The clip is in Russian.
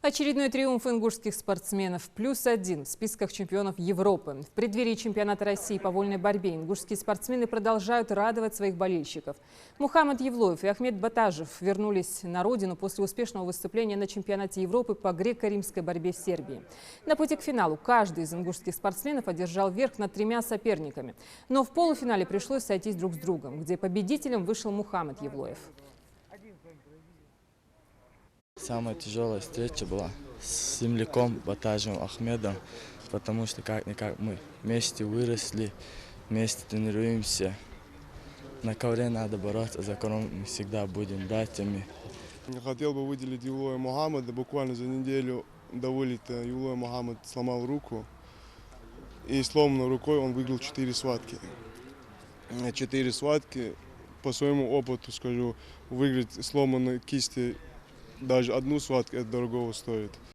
Очередной триумф ингушских спортсменов. +1 в списках чемпионов Европы. В преддверии чемпионата России по вольной борьбе ингушские спортсмены продолжают радовать своих болельщиков. Мухаммад Евлоев и Ахмед Батажев вернулись на родину после успешного выступления на чемпионате Европы по греко-римской борьбе в Сербии. На пути к финалу каждый из ингушских спортсменов одержал верх над 3 соперниками. Но в полуфинале пришлось сойтись друг с другом, где победителем вышел Мухаммад Евлоев. Самая тяжелая встреча была с земляком Батажевым Ахмедом, потому что как-никак мы вместе выросли, вместе тренируемся. На ковре надо бороться, за которым мы всегда будем братьями. Я хотел бы выделить Евлоя Мухаммада. Буквально за неделю до вылета Евлой Мухаммад сломал руку. И сломанной рукой он выиграл 4 схватки. 4 схватки, по своему опыту скажу, выиграть сломанной кисти даже одну схватку, это дорого стоит.